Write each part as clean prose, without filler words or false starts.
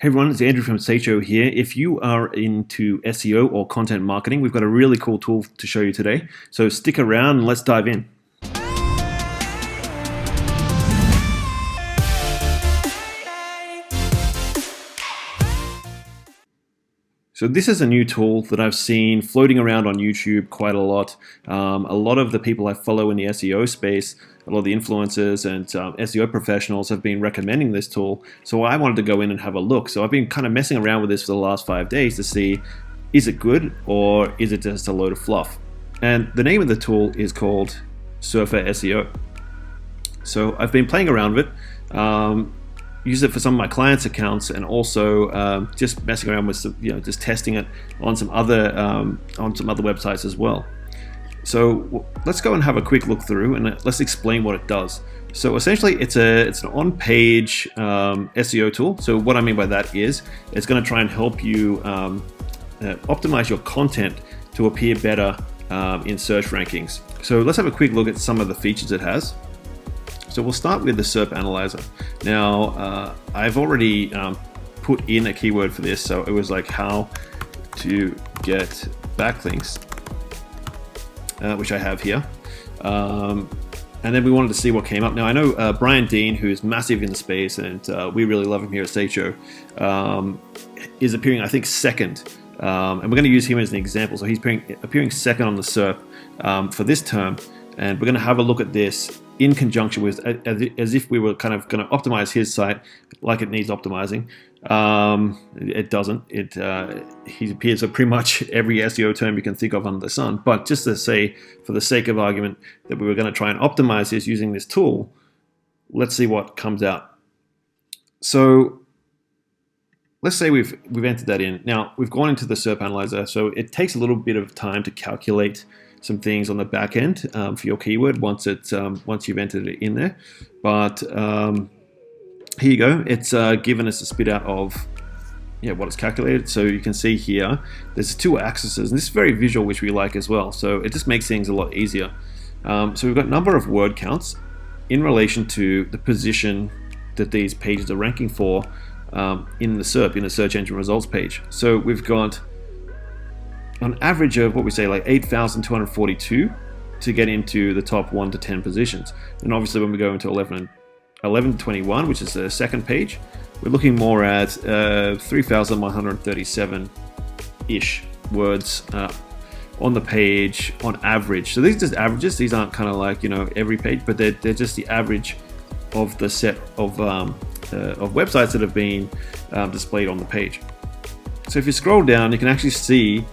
Hey everyone, it's Andrew from SEO here. If you are into SEO or content marketing, we've got a really cool tool to show you today. So stick around and let's dive in. So this is a new tool that I've seen floating around on YouTube quite a lot. A lot of the people I follow in the SEO space, a lot of the influencers and SEO professionals have been recommending this tool. So I wanted to go in and have a look. So I've been kind of messing around with this for the last 5 days to see, is it good or is it just a load of fluff? And the name of the tool is called Surfer SEO. So I've been playing around with it. Use it for some of my clients' accounts, and also just messing around with just testing it on some other websites as well. So let's go and have a quick look through, and let's explain what it does. So essentially, it's an on-page SEO tool. So what I mean by that is it's going to try and help you optimize your content to appear better in search rankings. So let's have a quick look at some of the features it has. So we'll start with the SERP analyzer. Now, I've already put in a keyword for this, so it was like how to get backlinks, which I have here. And then we wanted to see what came up. Now, I know Brian Dean, who's massive in the space, and we really love him here at SEO, is appearing, I think, second. And we're going to use him as an example. So he's appearing second on the SERP for this term. And we're going to have a look at this in conjunction with, as if we were kind of going to optimize his site like it needs optimizing. It doesn't. He appears for pretty much every SEO term you can think of under the sun. But just to say, for the sake of argument, that we were going to try and optimize this using this tool, let's see what comes out. So let's say we've entered that in. Now, we've gone into the SERP analyzer, so it takes a little bit of time to calculate some things on the back end for your keyword once you've entered it in there. But here you go. It's given us a spit out of what it's calculated. So you can see here there's two axes, and this is very visual, which we like as well. So it just makes things a lot easier. So we've got number of word counts in relation to the position that these pages are ranking for in the SERP, in the search engine results page. So we've got an average of what we say like 8,242 to get into the top 1 to 10 positions. And obviously when we go into 11 to 21, which is the second page, we're looking more at 3,137-ish words on the page on average. So these are just averages. These aren't kind of like, every page, but they're just the average of the set of websites that have been displayed on the page. So if you scroll down, you can actually see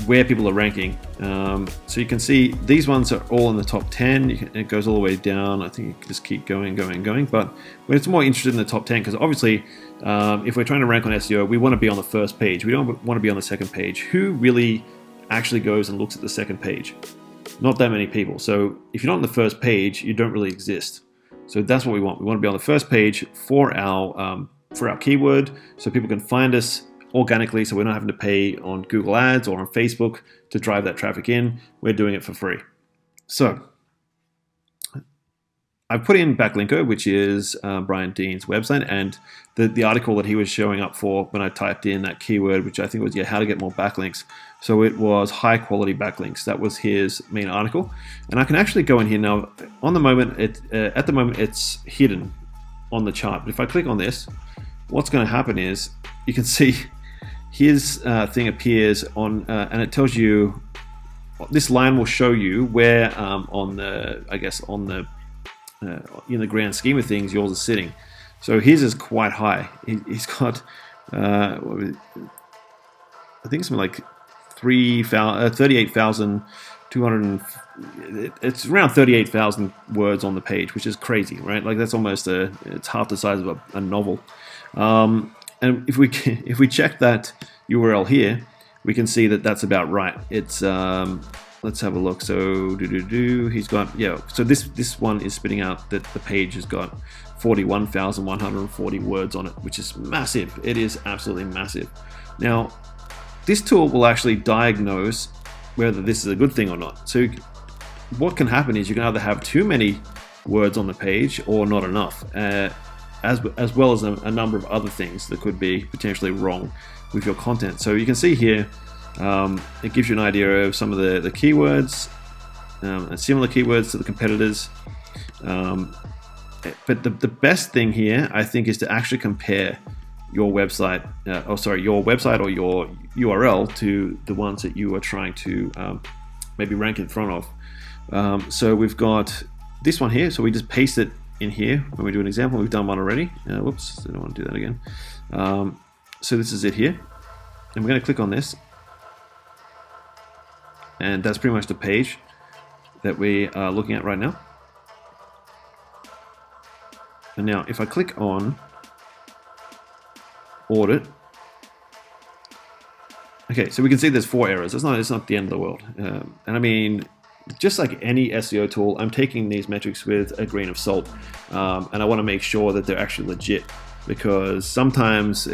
where people are ranking. So you can see these ones are all in the top 10. It goes all the way down. I think you can just keep going. But we're more interested in the top 10 because obviously if we're trying to rank on SEO, we want to be on the first page. We don't want to be on the second page. Who really actually goes and looks at the second page? Not that many people. So if you're not on the first page, you don't really exist. So that's what we want. We want to be on the first page for our keyword, so people can find us organically, so we're not having to pay on Google Ads or on Facebook to drive that traffic in. We're doing it for free. So I've put in Backlinko, which is Brian Dean's website, and the article that he was showing up for when I typed in that keyword, which I think was how to get more backlinks. So it was high quality backlinks. That was his main article, and I can actually go in here now. At the moment, it's hidden on the chart. But if I click on this, what's going to happen is you can see his thing appears on, and it tells you, this line will show you where in the grand scheme of things, yours is sitting. So his is quite high. He's got, I think something like 38,200. It's around 38,000 words on the page, which is crazy, right? Like that's almost it's half the size of a novel. And if we check that URL here, we can see that that's about right. It's let's have a look. So he's got So this one is spitting out that the page has got 41,140 words on it, which is massive. It is absolutely massive. Now, this tool will actually diagnose whether this is a good thing or not. So what can happen is you can either have too many words on the page or not enough. as well as a number of other things that could be potentially wrong with your content. So you can see here, it gives you an idea of some of the keywords, and similar keywords to the competitors. But the best thing here, I think, is to actually compare your website, your website or your URL to the ones that you are trying to maybe rank in front of. So we've got this one here, so we just paste it in here when we do an example. We've done one already. Whoops, I don't want to do that again. So this is it here, and we're going to click on this, and that's pretty much the page that we are looking at right now. And now if I click on audit, okay, so we can see there's 4 errors. It's not the end of the world. And I mean, just like any SEO tool, I'm taking these metrics with a grain of salt, and I want to make sure that they're actually legit, because sometimes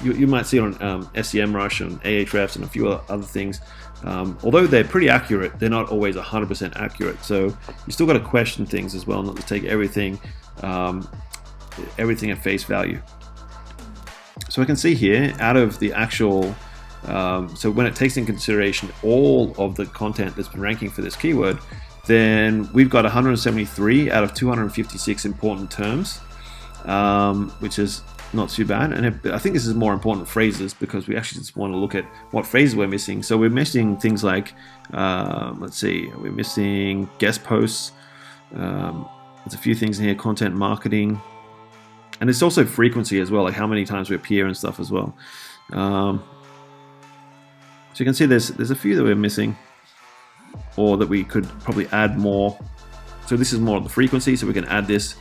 you might see on SEMrush and Ahrefs and a few other things, although they're pretty accurate, they're not always 100% accurate. So you still got to question things as well, not to take everything at face value. So I can see here, out of the actual, so when it takes in consideration all of the content that's been ranking for this keyword, then we've got 173 out of 256 important terms, which is not too bad. And I think this is more important phrases, because we actually just want to look at what phrases we're missing. So we're missing things like, let's see, we're missing guest posts. There's a few things in here, content marketing, and it's also frequency as well, like how many times we appear and stuff as well. So you can see there's a few that we're missing, or that we could probably add more. So this is more of the frequency, so we can add this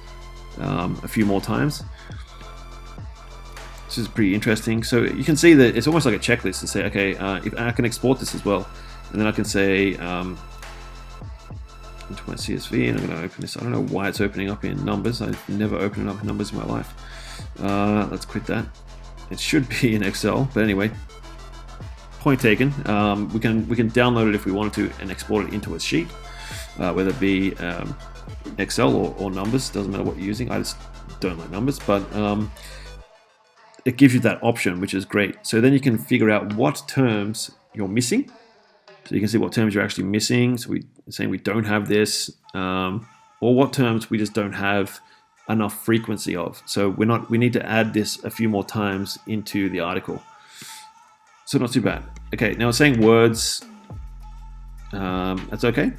a few more times. This is pretty interesting. So you can see that it's almost like a checklist to say, okay, if I can export this as well, and then I can say into my CSV, and I'm going to open this. I don't know why it's opening up in numbers. I've never opened it up in numbers in my life. Let's quit that. It should be in Excel, but anyway, point taken. We can download it if we wanted to and export it into a sheet, whether it be Excel or numbers. Doesn't matter what you're using. I just don't like numbers, but it gives you that option, which is great. So then you can figure out what terms you're missing. So you can see what terms you're actually missing. So we're saying we don't have this, or what terms we just don't have enough frequency of. So we need to add this a few more times into the article. So not too bad. Okay, now it's saying words. That's okay.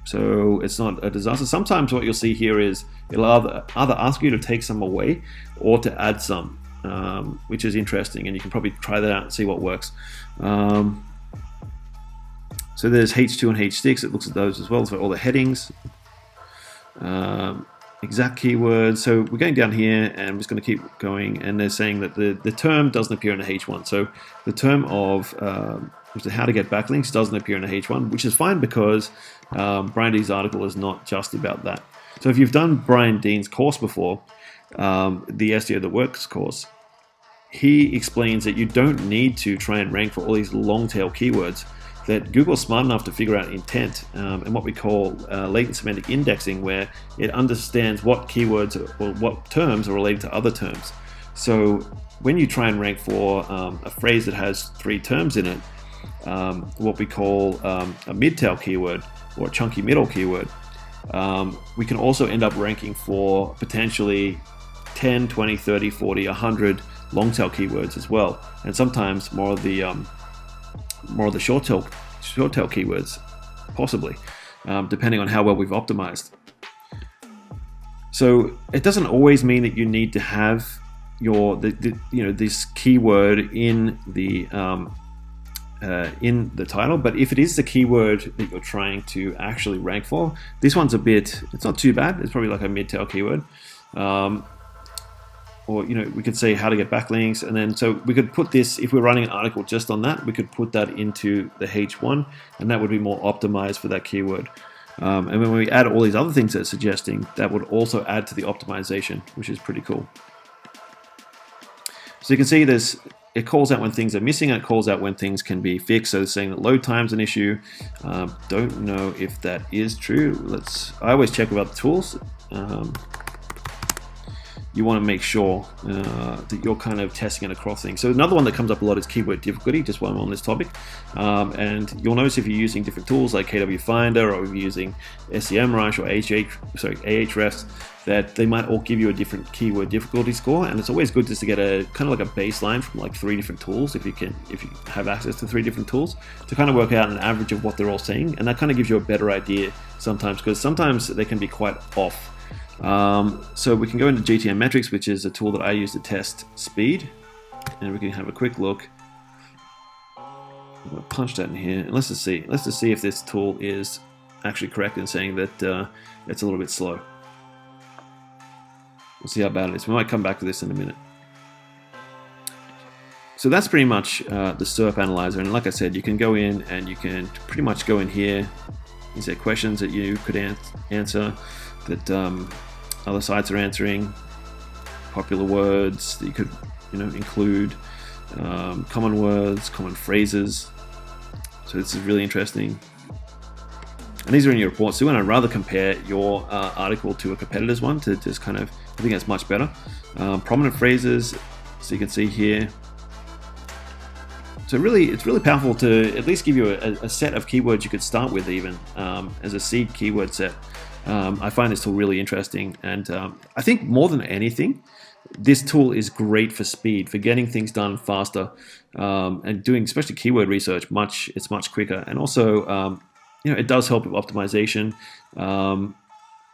So it's not a disaster. Sometimes what you'll see here is it'll either ask you to take some away or to add some, which is interesting, and you can probably try that out and see what works. So there's H2 and H6. It looks at those as well. So all the headings, exact keywords. So we're going down here, and I'm just going to keep going. And they're saying that the term doesn't appear in the H1. So the term of how to get backlinks doesn't appear in the H1, which is fine, because Brian Dean's article is not just about that. So if you've done Brian Dean's course before, the SEO That Works course, he explains that you don't need to try and rank for all these long tail keywords, that Google's smart enough to figure out intent and what we call latent semantic indexing, where it understands what keywords or what terms are related to other terms. So when you try and rank for a phrase that has 3 terms in it, what we call a mid-tail keyword or a chunky middle keyword, we can also end up ranking for potentially 10, 20, 30, 40, 100 long-tail keywords as well, and sometimes more of the short tail keywords, possibly, depending on how well we've optimized. So it doesn't always mean that you need to have this keyword in the title, but if it is the keyword that you're trying to actually rank for, this one's it's not too bad. It's probably like a mid-tail keyword. Or we could say how to get backlinks, and then so we could put this, if we're running an article just on that, we could put that into the H1, and that would be more optimized for that keyword. And when we add all these other things that it's suggesting, that would also add to the optimization, which is pretty cool. So you can see it calls out when things are missing, and it calls out when things can be fixed. So it's saying that load time's an issue. Don't know if that is true. I always check about the tools. you want to make sure that you're kind of testing it across things. So another one that comes up a lot is keyword difficulty, just while I'm on this topic. And you'll notice if you're using different tools like KW Finder, or if you're using SEMrush or Ahrefs, that they might all give you a different keyword difficulty score. And it's always good just to get a kind of like a baseline from like 3 different tools, if you have access to 3 different tools, to kind of work out an average of what they're all saying. And that kind of gives you a better idea sometimes, because sometimes they can be quite off. So we can go into GTM Metrics, which is a tool that I use to test speed, and we can have a quick look. I'm going to punch that in here, and let's just see if this tool is actually correct in saying that it's a little bit slow. We'll see how bad it is. We might come back to this in a minute. So that's pretty much the SERP analyzer, and like I said, you can go in and you can pretty much go in here. These are questions that you could answer that other sites are answering, popular words that you could include, common words, common phrases. So this is really interesting. And these are in your reports. So you want to rather compare your article to a competitor's one to just kind of, I think that's much better. Prominent phrases, so you can see here. So it's really powerful to at least give you a set of keywords you could start with, even as a seed keyword set. I find this tool really interesting, and I think more than anything, this tool is great for speed, for getting things done faster, and doing especially keyword research. It's much quicker, and also it does help with optimization.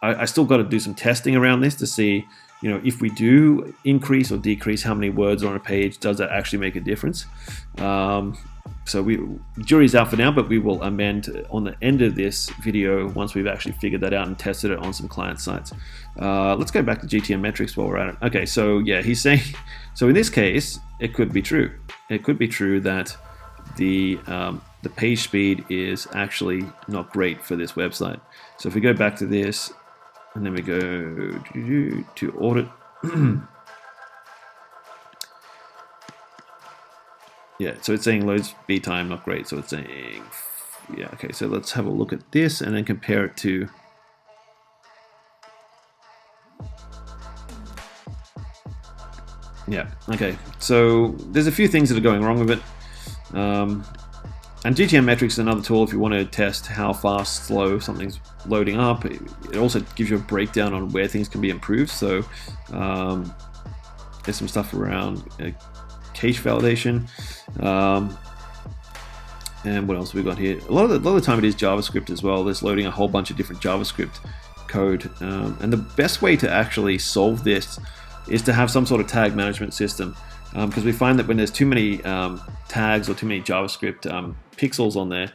I still got to do some testing around this to see if we do increase or decrease how many words on a page, does that actually make a difference? So jury's out for now, but we will amend on the end of this video once we've actually figured that out and tested it on some client sites. Let's go back to GTM Metrics while we're at it. Okay, so yeah, he's saying, so in this case, it could be true. It could be true that the page speed is actually not great for this website. So if we go back to this, and then we go to audit. Yeah, so it's saying load speed time not great. So it's saying, yeah, okay. So let's have a look at this and then compare it to. Yeah, okay. So there's a few things that are going wrong with it. And GTM Metrics is another tool if you want to test how fast, slow something's loading up. It also gives you a breakdown on where things can be improved. So there's some stuff around cache validation. And what else have we got here? A lot of the time it is JavaScript as well. There's loading a whole bunch of different JavaScript code. And the best way to actually solve this is to have some sort of tag management system. Because we find that when there's too many tags or too many JavaScript pixels on there,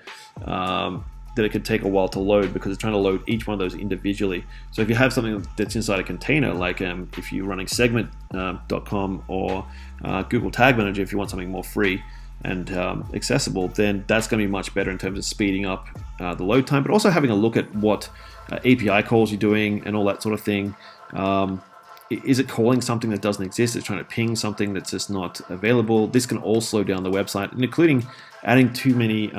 that it could take a while to load because it's trying to load each one of those individually. So if you have something that's inside a container, like if you're running segment.com or Google Tag Manager, if you want something more free and accessible, then that's going to be much better in terms of speeding up the load time, but also having a look at what API calls you're doing and all that sort of thing. Is it calling something that doesn't exist? It's trying to ping something that's just not available. This can all slow down the website, and including adding too many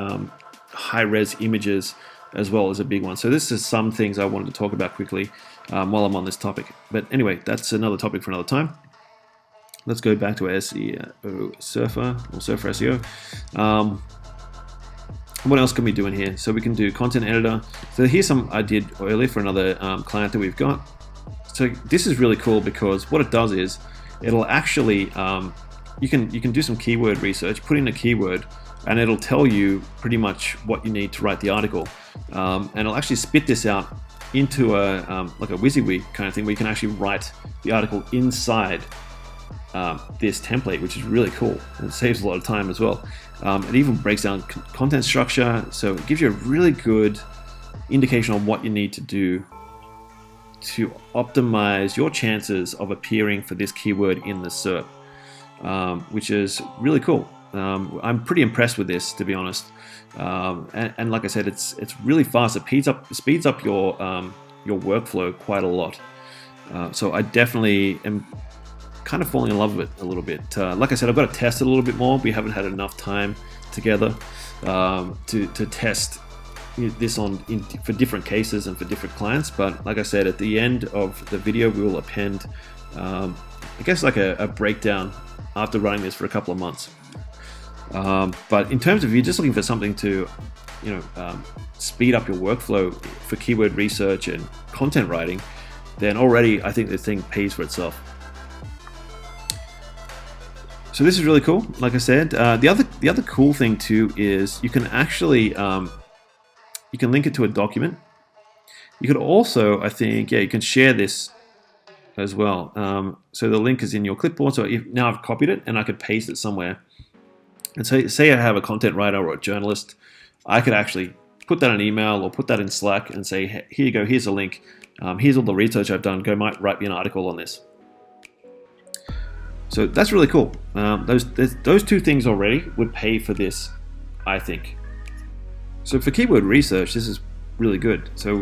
high-res images as well is a big one. So this is some things I wanted to talk about quickly while I'm on this topic. But anyway, that's another topic for another time. Let's go back to SEO Surfer or Surfer SEO. What else can we do in here? So we can do content editor. So here's some I did earlier for another client that we've got. So this is really cool because what it does is it'll actually you can do some keyword research, put in a keyword, and it'll tell you pretty much what you need to write the article, and it'll actually spit this out into a like a WYSIWYG kind of thing where you can actually write the article inside this template, which is really cool, and it saves a lot of time as well. It even breaks down content structure, so it gives you a really good indication on what you need to do to optimize your chances of appearing for this keyword in the SERP, which is really cool. I'm pretty impressed with this, to be honest. And like I said, it's really fast. It speeds up your workflow quite a lot. So I definitely am kind of falling in love with it a little bit. Like I said, I've got to test it a little bit more. We haven't had enough time together to test this for different cases and for different clients. But like I said, at the end of the video, we will append I guess like a breakdown after running this for a couple of months. But in terms of if you're just looking for something to, speed up your workflow for keyword research and content writing, then already I think this thing pays for itself. So this is really cool. Like I said, the other cool thing too is you can actually you can link it to a document. You could also, I think, you can share this as well. So the link is in your clipboard. So now I've copied it and I could paste it somewhere. And so say I have a content writer or a journalist, I could actually put that in email or put that in Slack and say, hey, here you go, here's a link. Here's all the research I've done. Go write me an article on this. So that's really cool. Those two things already would pay for this, I think. So for keyword research, this is really good. So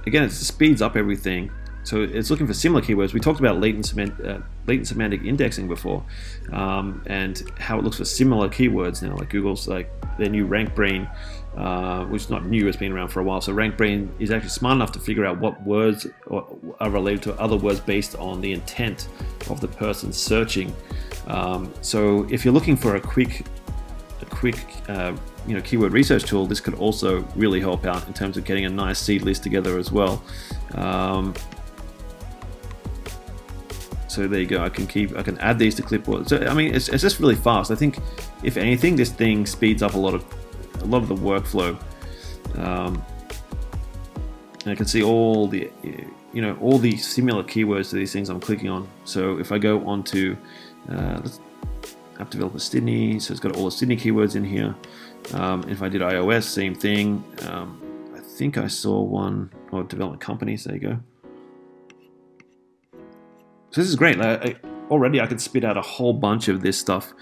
again, it speeds up everything. So it's looking for similar keywords. We talked about latent semantic indexing before, and how it looks for similar keywords now. Like Google's like their new RankBrain, which is not new, it's been around for a while. So RankBrain is actually smart enough to figure out what words are related to other words based on the intent of the person searching. So if you're looking for a quick keyword research tool, this could also really help out in terms of getting a nice seed list together as well. So there you go. I can add these to clipboard. So I mean, it's just really fast. I think, if anything, this thing speeds up a lot of the workflow. And I can see all the similar keywords to these things I'm clicking on. So if I go on to app developer Sydney, so it's got all the Sydney keywords in here. If I did iOS, same thing. I think I saw one, or development companies. There you go. So this is great. Already I could spit out a whole bunch of this stuff.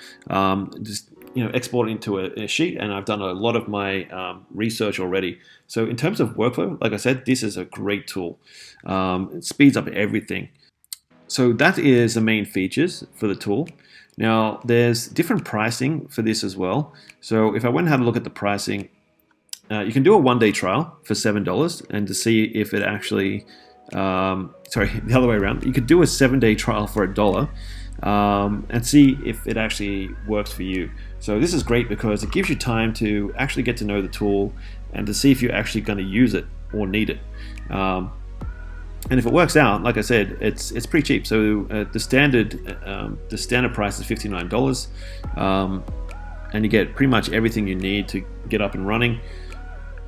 Just export it into a sheet, and I've done a lot of my research already. So in terms of workflow, like I said, this is a great tool. It speeds up everything. So that is the main features for the tool. Now there's different pricing for this as well. So if I went and had a look at the pricing, you can do a one-day trial for $7, and to see if it actually, the other way around, you could do a 7-day trial for $1, and see if it actually works for you. So this is great because it gives you time to actually get to know the tool and to see if you're actually going to use it or need it. And if it works out, like I said, it's pretty cheap. So the standard price is $59, and you get pretty much everything you need to get up and running.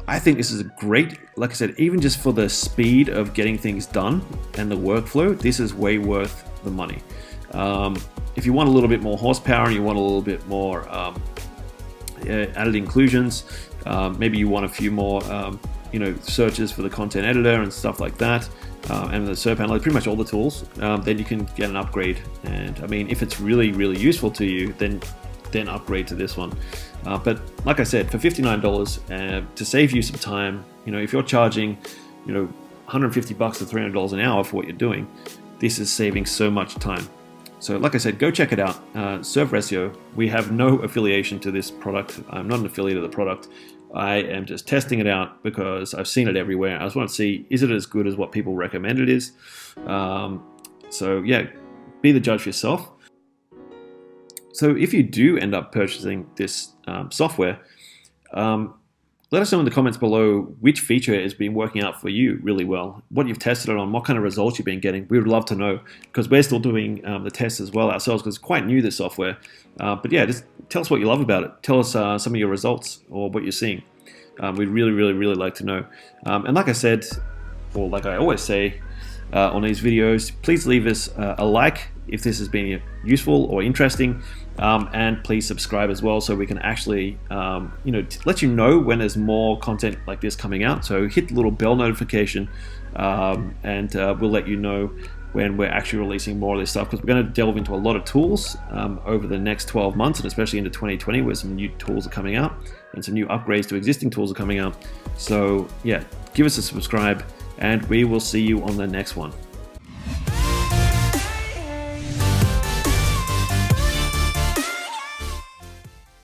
I think this is a great, like I said, even just for the speed of getting things done and the workflow, this is way worth the money. If you want a little bit more horsepower and you want a little bit more added inclusions, maybe you want a few more searches for the content editor and stuff like that, and the SERP analyzer, pretty much all the tools, then you can get an upgrade. And I mean, if it's really, really useful to you, then upgrade to this one. But like I said, for $59, to save you some time, if you're charging, $150 to $300 an hour for what you're doing, this is saving so much time. So like I said, go check it out. Surfer SEO. We have no affiliation to this product. I'm not an affiliate of the product. I am just testing it out because I've seen it everywhere. I just want to see, is it as good as what people recommend it is? So yeah, be the judge for yourself. So if you do end up purchasing this software, let us know in the comments below which feature has been working out for you really well, what you've tested it on, what kind of results you've been getting. We would love to know, because we're still doing the tests as well ourselves, because it's quite new, this software. But yeah, just tell us what you love about it. Tell us some of your results or what you're seeing. We'd really, really, really like to know. And like I said, or like I always say on these videos, please leave us a like if this has been useful or interesting, and please subscribe as well, so we can actually let you know when there's more content like this coming out. So hit the little bell notification, and we'll let you know when we're actually releasing more of this stuff, because we're going to delve into a lot of tools over the next 12 months, and especially into 2020, where some new tools are coming out and some new upgrades to existing tools are coming out. So yeah, give us a subscribe, and we will see you on the next one.